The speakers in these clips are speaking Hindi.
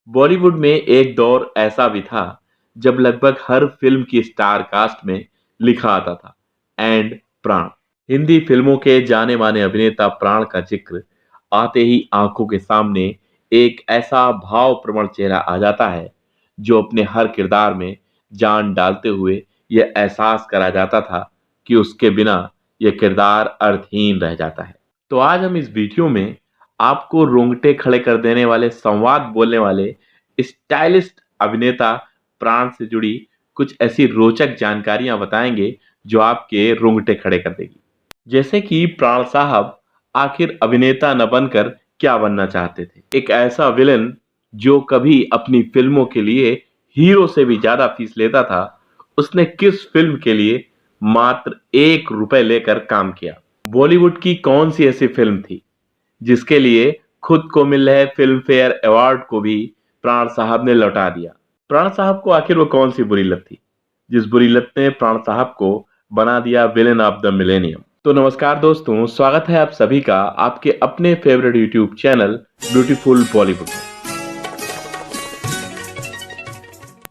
बॉलीवुड में एक दौर ऐसा भी था जब लगभग हर फिल्म की स्टार कास्ट में लिखा आता था एंड प्राण। हिंदी फिल्मों के जाने माने अभिनेता प्राण का जिक्र आते ही आंखों के सामने एक ऐसा भावप्रवण चेहरा आ जाता है जो अपने हर किरदार में जान डालते हुए यह एहसास करा जाता था कि उसके बिना यह किरदार अर्थहीन रह जाता है। तो आज हम इस वीडियो में आपको रोंगटे खड़े कर देने वाले संवाद बोलने वाले स्टाइलिस्ट अभिनेता प्राण से जुड़ी कुछ ऐसी रोचक जानकारियां बताएंगे जो आपके रोंगटे खड़े कर देगी। जैसे कि प्राण साहब आखिर अभिनेता न बनकर क्या बनना चाहते थे? एक ऐसा विलन जो कभी अपनी फिल्मों के लिए हीरो से भी ज्यादा फीस लेता था, उसने किस फिल्म के लिए मात्र 1 रुपए लेकर काम किया? बॉलीवुड की कौन सी ऐसी फिल्म थी जिसके लिए खुद को मिल रहे फिल्म फेयर अवार्ड को भी प्राण साहब ने लौटा दिया? प्राण साहब को आखिर वो कौन सी बुरी लत थी जिस बुरी लत ने प्राण साहब को बना दिया विलेन ऑफ द मिलेनियम? तो नमस्कार दोस्तों, स्वागत है आप सभी का आपके अपने favourite YouTube channel beautiful Bollywood में।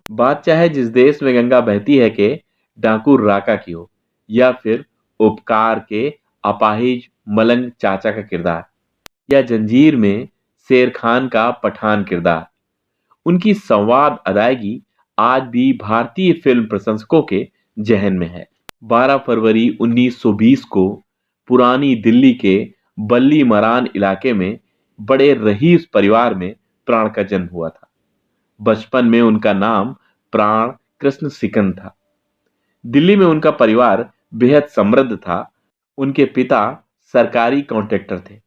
बात चाहे जिस देश में गंगा बहती है के डाकू राका की हो, या फिर उपकार के अपाहिज मलंग चाचा का किरदार, या जंजीर में शेर खान का पठान किरदार, उनकी संवाद अदायगी आज भी भारतीय फिल्म प्रशंसकों के जहन में है। 12 फरवरी 1920 को पुरानी दिल्ली के बल्ली मरान इलाके में बड़े रईस परिवार में प्राण का जन्म हुआ था। बचपन में उनका नाम प्राण कृष्ण सिकंद था। दिल्ली में उनका परिवार बेहद समृद्ध था। उनके पिता सरकारी कॉन्ट्रैक्टर थे,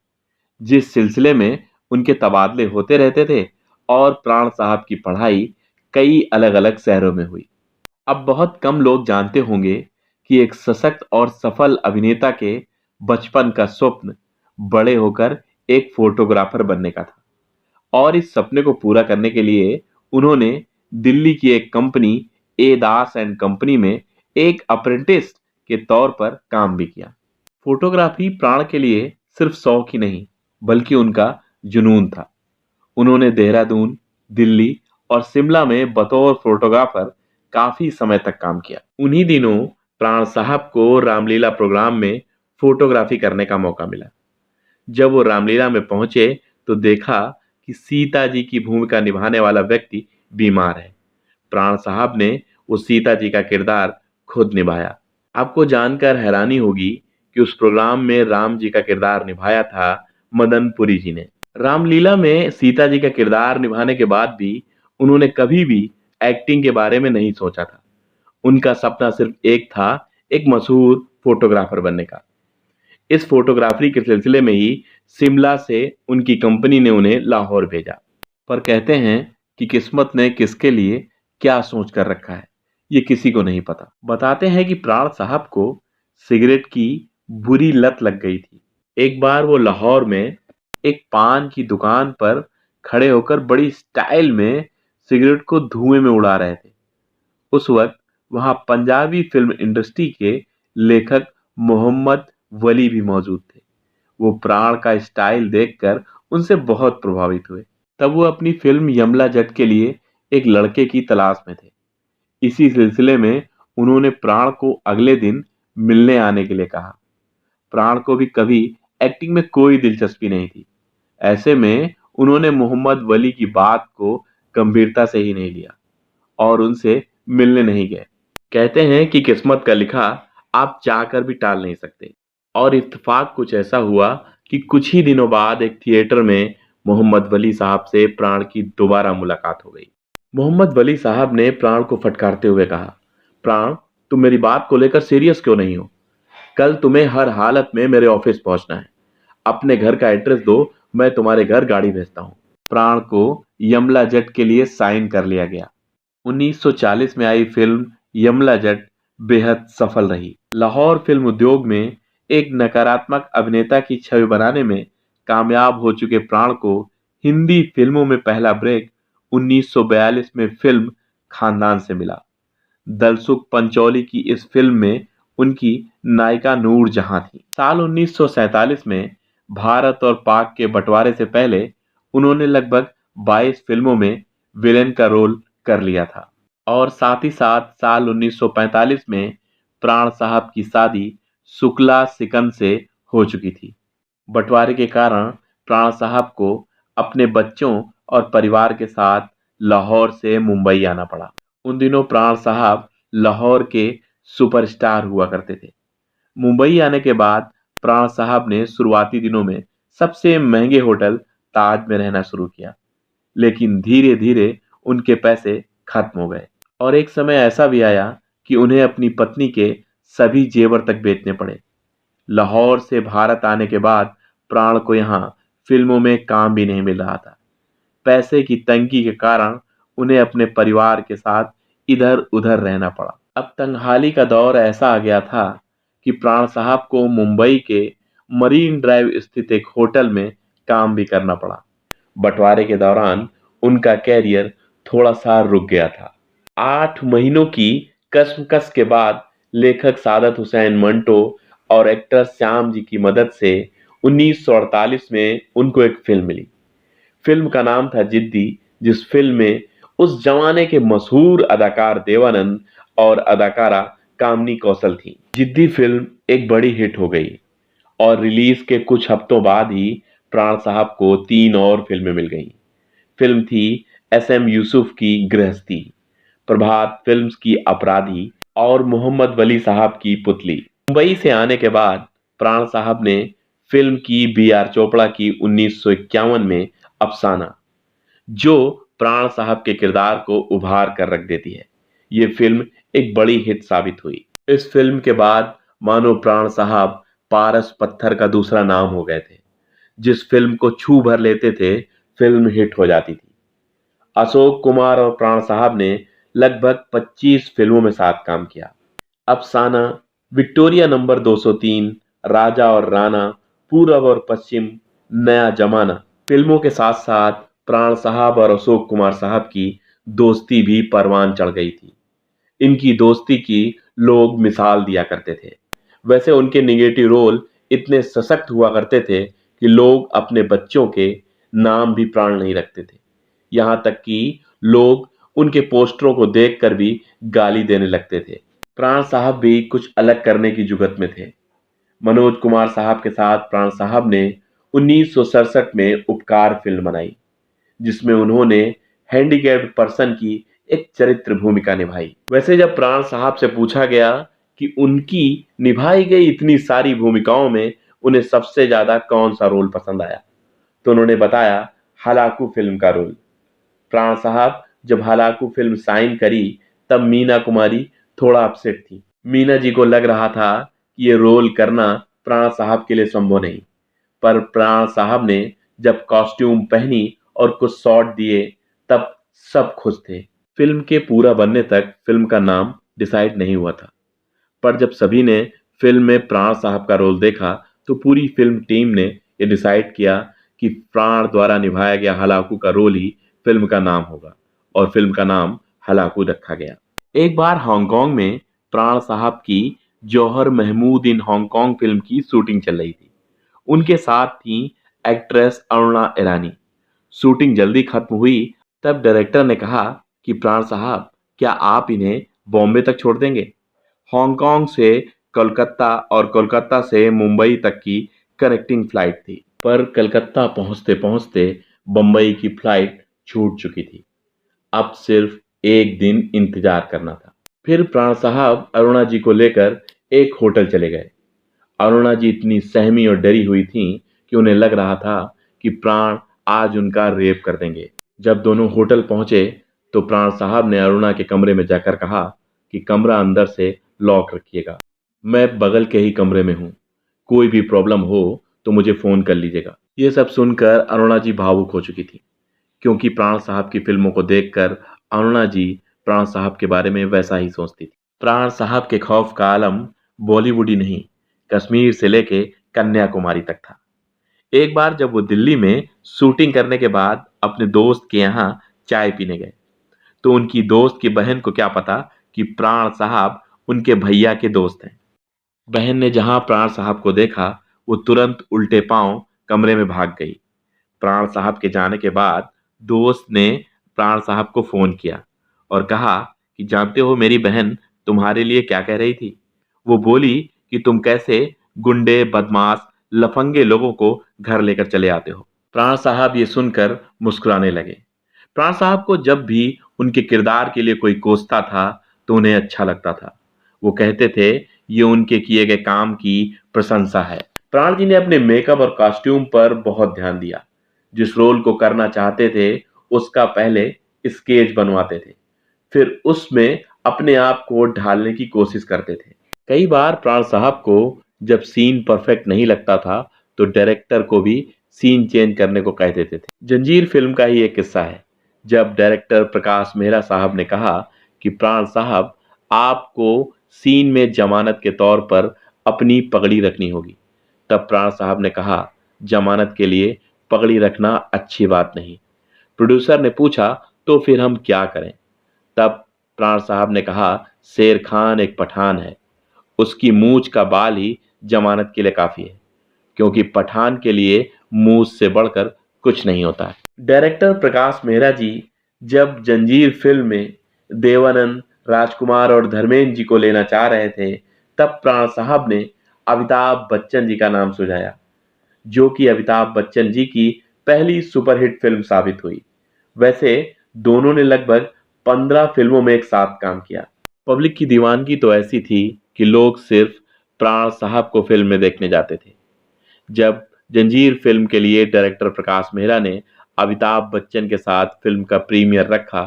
जिस सिलसिले में उनके तबादले होते रहते थे और प्राण साहब की पढ़ाई कई अलग अलग शहरों में हुई। अब बहुत कम लोग जानते होंगे कि एक सशक्त और सफल अभिनेता के बचपन का स्वप्न बड़े होकर एक फोटोग्राफर बनने का था, और इस सपने को पूरा करने के लिए उन्होंने दिल्ली की एक company A Das and company में एक अप्रेंटिस के तौर पर काम भी किया। फोटोग्राफी प्राण के लिए सिर्फ शौक ही नहीं बल्कि उनका जुनून था। उन्होंने देहरादून, दिल्ली और शिमला में बतौर फोटोग्राफर काफी समय तक काम किया। उन्हीं दिनों प्राण साहब को रामलीला प्रोग्राम में फोटोग्राफी करने का मौका मिला। जब वो रामलीला में पहुंचे तो देखा कि सीता जी की भूमिका निभाने वाला व्यक्ति बीमार है। प्राण साहब ने वो सीता जी का किरदार खुद निभाया। आपको जानकर हैरानी होगी कि उस प्रोग्राम में राम जी का किरदार निभाया था मदन पुरी जी ने। रामलीला में सीता जी का किरदार निभाने के बाद भी उन्होंने कभी भी एक्टिंग के बारे में नहीं सोचा था। उनका सपना सिर्फ एक था, एक मशहूर फोटोग्राफर बनने का। इस फोटोग्राफी के सिलसिले में ही शिमला से उनकी कंपनी ने उन्हें लाहौर भेजा। पर कहते हैं कि किस्मत ने किसके लिए क्या सोच कर रखा है, ये किसी को नहीं पता। बताते हैं कि प्राण साहब को सिगरेट की बुरी लत लग गई थी। एक बार वो लाहौर में एक पान की दुकान पर खड़े होकर बड़ी स्टाइल में सिगरेट को धुएं में उड़ा रहे थे। उस वक्त वहां पंजाबी फिल्म इंडस्ट्री के लेखक मोहम्मद वली भी मौजूद थे। वो प्राण का स्टाइल देखकर उनसे बहुत प्रभावित हुए। तब वो अपनी फिल्म यमला जट के लिए एक लड़के की तलाश में थे। इसी सिलसिले में उन्होंने प्राण को अगले दिन मिलने आने के लिए कहा। प्राण को भी कभी एक्टिंग में कोई दिलचस्पी नहीं थी। ऐसे में उन्होंने मोहम्मद वली की बात को गंभीरता से ही नहीं लिया और उनसे मिलने नहीं गए। कहते हैं कि किस्मत का लिखा आप चाहकर भी टाल नहीं सकते, और इत्तेफाक कुछ ऐसा हुआ कि कुछ ही दिनों बाद एक थिएटर में मोहम्मद वली साहब से प्राण की दोबारा मुलाकात हो गई। मोहम्मद वली साहब ने प्राण को फटकारते हुए कहा, प्राण, तुम मेरी बात को लेकर सीरियस क्यों नहीं हो? कल तुम्हें हर हालत में मेरे ऑफिस पहुंचना है। अपने घर का एड्रेस दो, मैं तुम्हारे घर गाड़ी भेजता हूं। प्राण को यमला जट के लिए साइन कर लिया गया। 1940 में आई फिल्म यमला जट बेहद सफल रही। लाहौर फिल्म उद्योग में एक नकारात्मक अभिनेता की छवि बनाने में कामयाब हो चुके प्राण को हिंदी फिल्मों में पहला ब्रेक 1942 में फिल्म खानदान से मिला। दलसुख पंचौली की इस फिल्म में उनकी नायिका नूर जहां थी। साल 1947 में भारत और पाक के बंटवारे से पहले उन्होंने लगभग 22 फिल्मों में विलेन का रोल कर लिया था। और साथ ही साथ साल 1945 में प्राण साहब की शादी शुक्ला सिकंद से हो चुकी थी। बंटवारे के कारण प्राण साहब को अपने बच्चों और परिवार के साथ लाहौर से मुंबई आना पड़ा। उन दिनों प्राण साहब लाहौर के सुपरस्टार हुआ करते थे। मुंबई आने के बाद प्राण साहब ने शुरुआती दिनों में सबसे महंगे होटल ताज में रहना शुरू किया, लेकिन धीरे धीरे उनके पैसे खत्म हो गए और एक समय ऐसा भी आया कि उन्हें अपनी पत्नी के सभी जेवर तक बेचने पड़े। लाहौर से भारत आने के बाद प्राण को यहाँ फिल्मों में काम भी नहीं मिल रहा था। पैसे की तंगी के कारण उन्हें अपने परिवार के साथ इधर उधर रहना पड़ा। अब तंगहाली का दौर ऐसा आ गया था कि प्राण साहब को मुंबई के मरीन ड्राइव स्थित एक होटल में काम भी करना पड़ा। बंटवारे के दौरान उनका कैरियर थोड़ा सा रुक गया था। 8 महीनों की कसमकस के बाद लेखक सादत हुसैन मंटो और एक्टर श्याम जी की मदद से 1948 में उनको एक फिल्म मिली। फिल्म का नाम था जिद्दी, जिस फिल्म में उस जमाने के मशहूर अदाकार देवानंद और अदाकारा कामनी कौशल थी। जिद्दी फिल्म एक बड़ी हिट हो गई और रिलीज के कुछ हफ्तों बाद ही प्राण साहब को 3 और फिल्में मिल गईं। फिल्म थी SM यूसुफ की गृहस्थी, प्रभात फिल्म्स की अपराधी और मोहम्मद वली साहब की पुतली। मुंबई से आने के बाद प्राण साहब ने फिल्म की BR चोपड़ा की 1951 में अफसाना, जो प्राण साहब के किरदार को उभार कर रख देती है। ये फिल्म एक बड़ी हिट साबित हुई। इस फिल्म के बाद मानो प्राण साहब पारस पत्थर का दूसरा नाम हो गए थे। जिस फिल्म को छू भर लेते थे, फिल्म हिट हो जाती थी। अशोक कुमार और प्राण साहब ने लगभग 25 फिल्मों में साथ काम किया। अफसाना, विक्टोरिया नंबर 203, राजा और राणा, पूरब और पश्चिम, नया जमाना फिल्मों के साथ साथ प्राण साहब और अशोक कुमार साहब की दोस्ती भी परवान चढ़ गई थी। इनकी दोस्ती की लोग मिसाल दिया करते थे। वैसे उनके निगेटिव रोल इतने सशक्त हुआ करते थे कि लोग अपने बच्चों के नाम भी प्राण नहीं रखते थे। यहाँ तक कि लोग उनके पोस्टरों को देखकर भी गाली देने लगते थे। प्राण साहब भी कुछ अलग करने की जुगत में थे। मनोज कुमार साहब के साथ प्राण साहब ने 1967 में उपकार फिल्म बनाई, जिसमें उन्होंने हैंडीकैप्ड पर्सन की एक चरित्र भूमिका निभाई। वैसे जब प्राण साहब से पूछा गया कि उनकी निभाई गई इतनी सारी भूमिकाओं में उन्हें सबसे ज्यादा कौन सा रोल पसंद आया, तो उन्होंने बताया हलाकू फिल्म का रोल। प्राण साहब जब हलाकू फिल्म साइन करी तब मीना कुमारी थोड़ा अपसेट थी। मीना जी को लग रहा था कि ये रोल करना प्राण साहब के लिए संभव नहीं, पर प्राण साहब ने जब कॉस्ट्यूम पहनी और कुछ शॉट दिए तब सब खुश थे। फिल्म के पूरा बनने तक फिल्म का नाम डिसाइड नहीं हुआ था, पर जब सभी ने फिल्म में प्राण साहब का रोल देखा तो पूरी फिल्म टीम ने यह डिसाइड किया कि प्राण द्वारा निभाया गया हलाकू का रोल ही फिल्म का नाम होगा और फिल्म का नाम हलाकू रखा गया। एक बार हांगकांग में प्राण साहब की जौहर महमूद इन हांगकांग फिल्म की शूटिंग चल रही थी। उनके साथ थी एक्ट्रेस अरुणा ईरानी। शूटिंग जल्दी खत्म हुई तब डायरेक्टर ने कहा कि प्राण साहब, क्या आप इन्हें बॉम्बे तक छोड़ देंगे? हांगकांग से कोलकाता और कोलकाता से मुंबई तक की कनेक्टिंग फ्लाइट थी, पर कलकत्ता पहुंचते पहुंचते बंबई की फ्लाइट छूट चुकी थी। अब सिर्फ एक दिन इंतजार करना था। फिर प्राण साहब अरुणा जी को लेकर एक होटल चले गए। अरुणा जी इतनी सहमी और डरी हुई थीं कि उन्हें लग रहा था कि प्राण आज उनका रेप कर देंगे। जब दोनों होटल पहुंचे तो प्राण साहब ने अरुणा के कमरे में जाकर कहा कि कमरा अंदर से लॉक रखिएगा, मैं बगल के ही कमरे में हूं, कोई भी प्रॉब्लम हो तो मुझे फोन कर लीजिएगा। ये सब सुनकर अरुणा जी भावुक हो चुकी थी, क्योंकि प्राण साहब की फिल्मों को देखकर अरुणा जी प्राण साहब के बारे में वैसा ही सोचती थी। प्राण साहब के खौफ का आलम बॉलीवुड ही नहीं, कश्मीर से लेके कन्याकुमारी तक था। एक बार जब वो दिल्ली में शूटिंग करने के बाद अपने दोस्त के यहाँ चाय पीने गए, तो उनकी दोस्त की बहन को क्या पता कि प्राण साहब उनके भैया के दोस्त हैं। बहन ने जहां प्राण साहब को देखा, वो तुरंत उल्टे पांव कमरे में भाग गई। प्राण साहब के जाने के बाद दोस्त ने प्राण साहब को फोन किया और कहा कि जानते हो मेरी बहन तुम्हारे लिए क्या कह रही थी। वो बोली कि तुम कैसे गुंडे बदमाश लफंगे लोगों को घर लेकर चले आते हो। प्राण साहब ये सुनकर मुस्कुराने लगे। प्राण साहब को जब भी उनके किरदार के लिए कोई कोसता था तो उन्हें अच्छा लगता था। वो कहते थे ये उनके किए गए काम की प्रशंसा है। प्राण जी ने अपने मेकअप और कॉस्ट्यूम पर बहुत ध्यान दिया। जिस रोल को करना चाहते थे उसका पहले स्केच बनवाते थे, फिर उसमें अपने आप को ढालने की कोशिश करते थे। कई बार प्राण साहब को जब सीन परफेक्ट नहीं लगता था तो डायरेक्टर को भी सीन चेंज करने को कह देते थे। जंजीर फिल्म का ही एक किस्सा है। जब डायरेक्टर प्रकाश मेहरा साहब ने कहा कि प्राण साहब आपको सीन में जमानत के तौर पर अपनी पगड़ी रखनी होगी, तब प्राण साहब ने कहा जमानत के लिए पगड़ी रखना अच्छी बात नहीं। प्रोड्यूसर ने पूछा तो फिर हम क्या करें। तब प्राण साहब ने कहा शेर खान एक पठान है, उसकी मूछ का बाल ही जमानत के लिए काफी है, क्योंकि पठान के लिए मूछ से बढ़कर कुछ नहीं होता है। डायरेक्टर प्रकाश मेहरा जी जब जंजीर फिल्म में देवानंद, राजकुमार और धर्मेंद्र जी को लेना चाह रहे थे, तब प्राण साहब ने अमिताभ बच्चन जी का नाम सुझाया, जो कि अमिताभ बच्चन जी की पहली सुपरहिट फिल्म साबित हुई। वैसे दोनों ने लगभग 15 फिल्मों में एक साथ काम किया। पब्लिक की दीवानगी तो ऐसी थी कि लोग सिर्फ प्राण साहब को फिल्म में देखने जाते थे। जब जंजीर फिल्म के लिए डायरेक्टर प्रकाश मेहरा ने अमिताभ बच्चन के साथ फिल्म का प्रीमियर रखा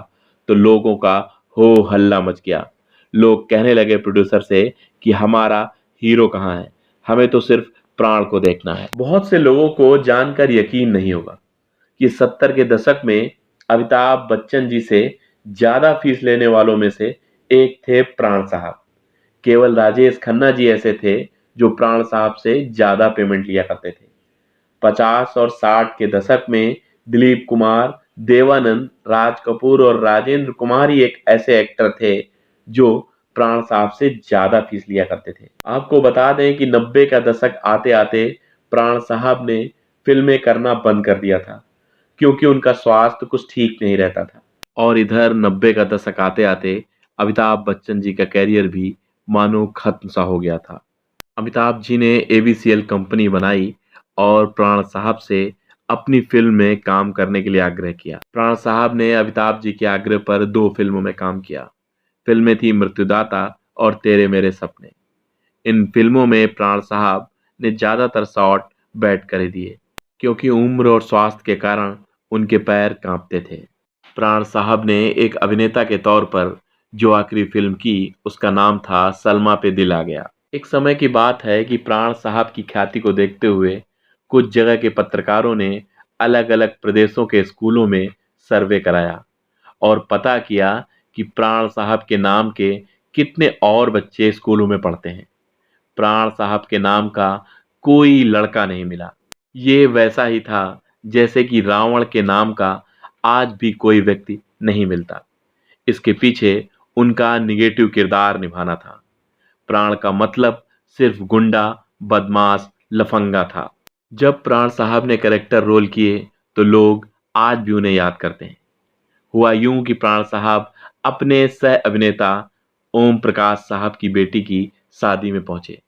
तो लोगों का हो हल्ला मच गया। लोग कहने लगे प्रोड्यूसर से कि हमारा हीरो कहाँ है, हमें तो सिर्फ प्राण को देखना है। बहुत से लोगों को जानकर यकीन नहीं होगा कि 70 के दशक में अमिताभ बच्चन जी से ज्यादा फीस लेने वालों में से एक थे प्राण साहब। केवल राजेश खन्ना जी ऐसे थे जो प्राण साहब से ज्यादा पेमेंट लिया करते थे। 50 और 60 के दशक में दिलीप कुमार, देवानंद, राज कपूर और राजेंद्र कुमार ही एक ऐसे एक्टर थे जो प्राण साहब से ज्यादा फीस लिया करते थे। आपको बता दें कि 90 का दशक आते आते प्राण साहब ने फिल्में करना बंद कर दिया था, क्योंकि उनका स्वास्थ्य कुछ ठीक नहीं रहता था। और इधर 90 का दशक आते आते अमिताभ बच्चन जी का कैरियर भी मानो खत्म सा हो गया था। अमिताभ जी ने एबीसीएल कंपनी बनाई और प्राण साहब से अपनी फिल्म में काम करने के लिए आग्रह किया। प्राण साहब ने अमिताभ जी के आग्रह पर 2 फिल्मों में काम किया। फिल्में थी मृत्युदाता और तेरे मेरे सपने। इन फिल्मों में प्राण साहब ने ज्यादातर शॉट बैठ कर दिए, क्योंकि उम्र और स्वास्थ्य के कारण उनके पैर कांपते थे। प्राण साहब ने एक अभिनेता के तौर पर जो आखिरी फिल्म की उसका नाम था सलमा पे दिल आ गया। एक समय की बात है कि प्राण साहब की ख्याति को देखते हुए कुछ जगह के पत्रकारों ने अलग अलग प्रदेशों के स्कूलों में सर्वे कराया और पता किया कि प्राण साहब के नाम के कितने और बच्चे स्कूलों में पढ़ते हैं। प्राण साहब के नाम का कोई लड़का नहीं मिला। ये वैसा ही था जैसे कि रावण के नाम का आज भी कोई व्यक्ति नहीं मिलता। इसके पीछे उनका निगेटिव किरदार निभाना था। प्राण का मतलब सिर्फ गुंडा बदमाश लफंगा था। जब प्राण साहब ने कैरेक्टर रोल किए तो लोग आज भी उन्हें याद करते हैं। हुआ यूं कि प्राण साहब अपने सह अभिनेता ओम प्रकाश साहब की बेटी की शादी में पहुंचे।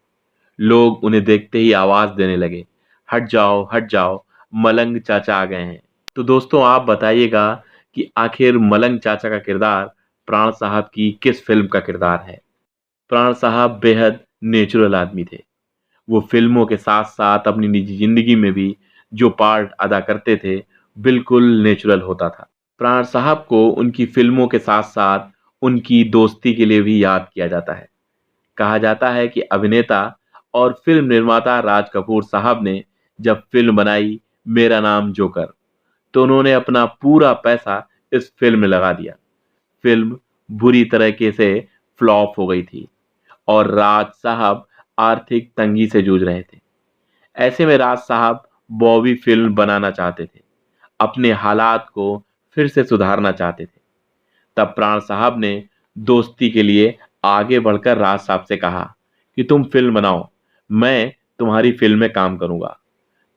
लोग उन्हें देखते ही आवाज देने लगे, हट जाओ, मलंग चाचा आ गए हैं। तो दोस्तों आप बताइएगा कि आखिर मलंग चाचा का किरदार प्राण साहब की किस फिल्म का किरदार है। प्राण साहब बेहद नेचुरल आदमी थे। वो फिल्मों के साथ साथ अपनी निजी जिंदगी में भी जो पार्ट अदा करते थे बिल्कुल नेचुरल होता था। प्राण साहब को उनकी फिल्मों के साथ साथ उनकी दोस्ती के लिए भी याद किया जाता है। कहा जाता है कि अभिनेता और फिल्म निर्माता राज कपूर साहब ने जब फिल्म बनाई मेरा नाम जोकर, तो उन्होंने अपना पूरा पैसा इस फिल्म में लगा दिया। फिल्म बुरी तरीके से फ्लॉप हो गई थी और राज साहब आर्थिक तंगी से जूझ रहे थे। ऐसे में राज साहब बॉबी फिल्म बनाना चाहते थे, अपने हालात को फिर से सुधारना चाहते थे। तब प्राण साहब ने दोस्ती के लिए आगे बढ़कर राज साहब से कहा कि तुम फिल्म बनाओ, मैं तुम्हारी फिल्म में काम करूंगा।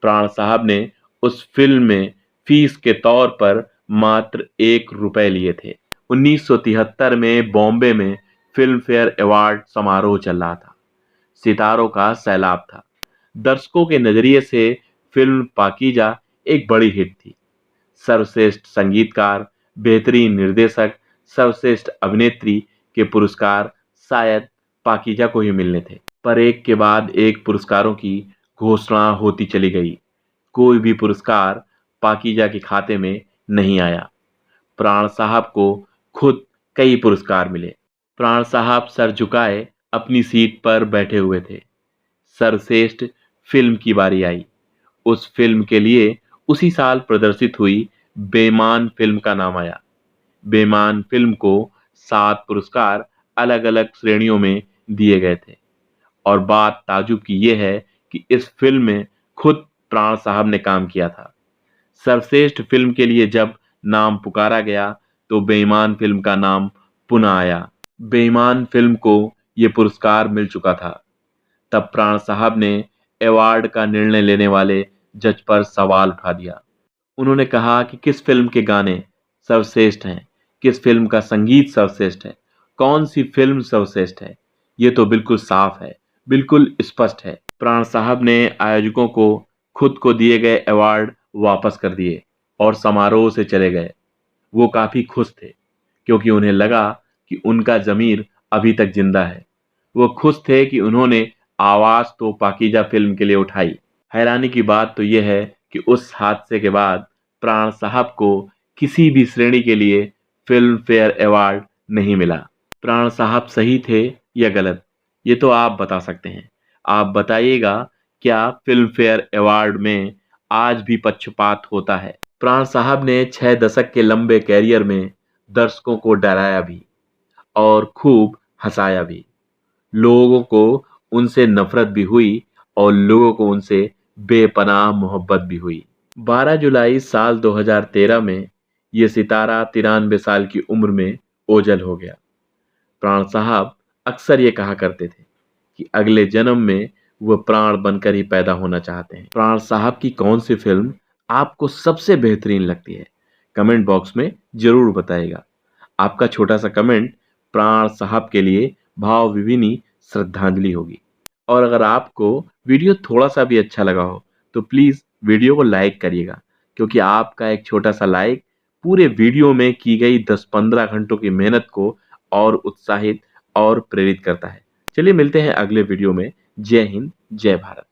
प्राण साहब ने उस फिल्म में फीस के तौर पर मात्र 1 रुपए लिए थे। 1973 में बॉम्बे में फिल्म फेयर अवार्ड समारोह चल रहा था। सितारों का सैलाब था। दर्शकों के नजरिए से फिल्म पाकीजा एक बड़ी हिट थी। सर्वश्रेष्ठ संगीतकार, बेहतरीन निर्देशक, सर्वश्रेष्ठ अभिनेत्री के पुरस्कार शायद पाकीजा को ही मिलने थे। पर एक के बाद एक पुरस्कारों की घोषणा होती चली गई। कोई भी पुरस्कार पाकीजा के खाते में नहीं आया। प्राण साहब को खुद कई पुरस्कार मिले। प्राण साहब सर झुकाए अपनी सीट पर बैठे हुए थे। सर्वश्रेष्ठ फिल्म की बारी आई। उस फिल्म के लिए उसी साल प्रदर्शित हुई बेईमान फिल्म का नाम आया। बेईमान फिल्म को 7 पुरस्कार अलग अलग श्रेणियों में दिए गए थे। और बात ताजुब की यह है कि इस फिल्म में खुद प्राण साहब ने काम किया था। सर्वश्रेष्ठ फिल्म के लिए जब नाम पुकारा गया तो बेईमान फिल्म का नाम पुनः आया। बेईमान फिल्म को यह पुरस्कार मिल चुका था। तब प्राण साहब ने अवार्ड का निर्णय लेने वाले जज पर सवाल उठा दिया। उन्होंने कहा कि किस फिल्म के गाने सर्वश्रेष्ठ हैं, किस फिल्म का संगीत सर्वश्रेष्ठ है, कौन सी फिल्म सर्वश्रेष्ठ है। ये तो बिल्कुल साफ है, बिल्कुल स्पष्ट है। प्राण साहब ने आयोजकों को खुद को दिए गए अवार्ड वापस कर दिए और समारोह से चले गए। वो काफी खुश थे क्योंकि उन्हें लगा कि उनका जमीर अभी तक जिंदा है। वो खुश थे कि उन्होंने आवाज तो पाकीजा फिल्म के लिए उठाई। हैरानी की बात तो यह है कि उस हादसे के बाद प्राण साहब को किसी भी श्रेणी के लिए फिल्म फेयर अवार्ड नहीं मिला। प्राण साहब सही थे या गलत, ये तो आप बता सकते हैं। आप बताइएगा, क्या फिल्म फेयर अवार्ड में आज भी पक्षपात होता है? प्राण साहब ने 6 दशक के लंबे कैरियर में दर्शकों को डराया भी और खूब हंसाया भी। लोगों को उनसे नफरत भी हुई और लोगों को उनसे बेपनाह मोहब्बत भी हुई। 12 जुलाई साल 2013 में ये सितारा 93 साल की उम्र में ओझल हो गया। प्राण साहब अक्सर ये कहा करते थे कि अगले जन्म में वह प्राण बनकर ही पैदा होना चाहते हैं। प्राण साहब की कौन सी फिल्म आपको सबसे बेहतरीन लगती है? कमेंट बॉक्स में जरूर बताइएगा। आपका छोटा सा कमेंट प्राण साहब के लिए भावविभीनी श्रद्धांजलि होगी। और अगर आपको वीडियो थोड़ा सा भी अच्छा लगा हो तो प्लीज़ वीडियो को लाइक करिएगा, क्योंकि आपका एक छोटा सा लाइक पूरे वीडियो में की गई 10-15 घंटों की मेहनत को और उत्साहित और प्रेरित करता है। चलिए मिलते हैं अगले वीडियो में। जय हिंद, जय भारत।